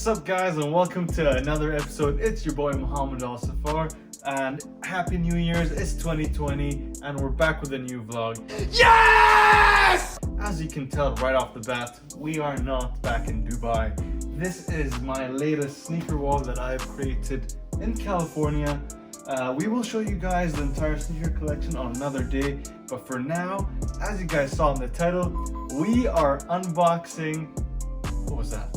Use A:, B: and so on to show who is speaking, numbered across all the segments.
A: What's up guys, and welcome to another episode. It's your boy Mohamed Safar, and Happy New Year's. It's 2020 and we're back with a new vlog. Yes! As you can tell right off the bat, we are not back in Dubai. This is my latest sneaker wall that I've created in California. We will show you guys the entire sneaker collection on another day, but for now, as you guys saw in the title, we are unboxing. What was that?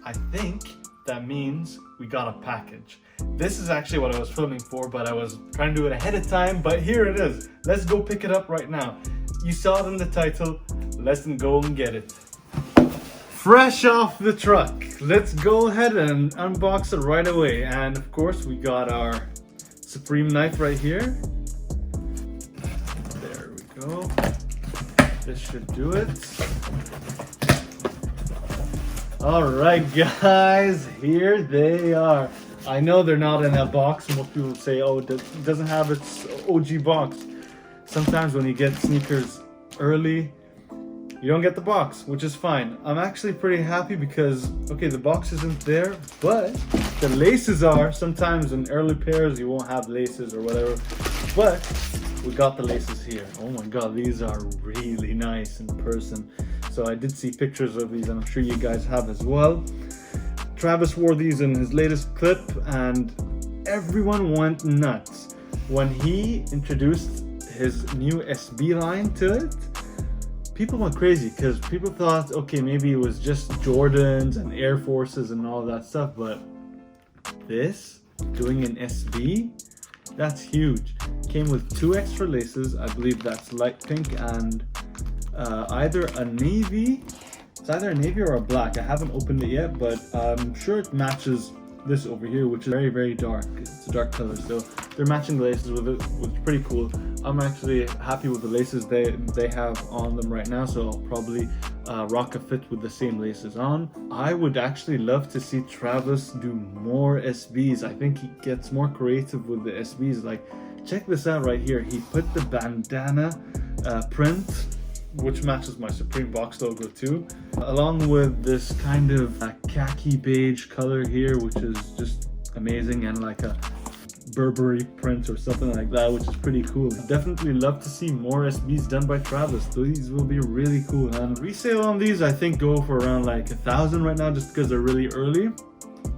A: I think that means we got a package. This is actually what I was filming for, but I was trying to do it ahead of time, but here it is. Let's go pick it up right now. You saw it in the title. Let's go and get it. Fresh off the truck. Let's go ahead and unbox it right away. And of course, we got our Supreme knife right here. There we go. This should do it. Alright guys, here they are. I know they're not in that box. Most people say, oh, it doesn't have its OG box. Sometimes when you get sneakers early, you don't get the box, which is fine. I'm actually pretty happy because, okay, the box isn't there, but the laces are. Sometimes in early pairs you won't have laces or whatever, but we got the laces here. Oh my god, these are really nice in person. So I did see pictures of these, and I'm sure you guys have as well. Travis wore these in his latest clip and everyone went nuts when he introduced his new SB line to it. People went crazy because people thought, okay, maybe it was just Jordans and Air Forces and all that stuff, but this, doing an SB, that's huge. Came with 2 extra laces. I believe that's light pink and either a navy. It's either a navy or a black. I haven't opened it yet, but I'm sure it matches this over here, which is very, very dark. It's a dark color, so they're matching the laces with it, which is pretty cool. I'm actually happy with the laces they have on them right now, so I'll probably rock a fit with the same laces on. I would actually love to see Travis do more SBs. I think he gets more creative with the SBs. Like, check this out right here. He put the bandana print, which matches my Supreme box logo too, along with this kind of khaki beige color here, which is just amazing, and like a Burberry print or something like that, which is pretty cool. Definitely love to see more SBs done by Travis. These will be really cool. And resale on these I think go for around like 1,000 right now, just because they're really early.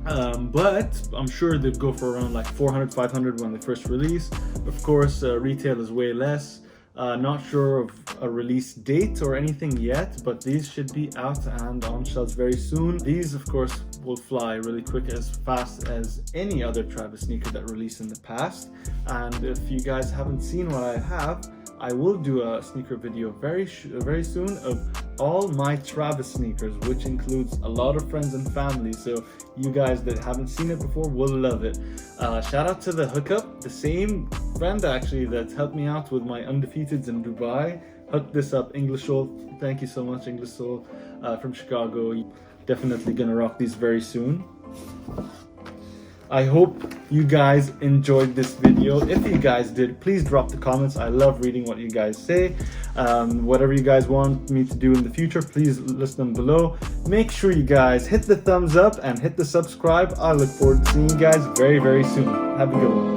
A: But I'm sure they'd go for around like 400, 500 when they first release. Of course, retail is way less. Not sure of a release date or anything yet, but these should be out and on shelves very soon. These, of course, will fly really quick, as fast as any other Travis sneaker that released in the past. And if you guys haven't seen what I have, I will do a sneaker video very soon of all my Travis sneakers, which includes a lot of friends and family. So you guys that haven't seen it before will love it. Shout out to the hookup, the same friend actually that helped me out with my undefeateds in Dubai. Hooked this up, English Soul. Thank you so much, English Soul, from Chicago. Definitely gonna rock these very soon. I hope you guys enjoyed this video. If you guys did, please drop the comments. I love reading what you guys say. Whatever you guys want me to do in the future, please list them below. Make sure you guys hit the thumbs up and hit the subscribe. I look forward to seeing you guys very, very soon. Have a good one.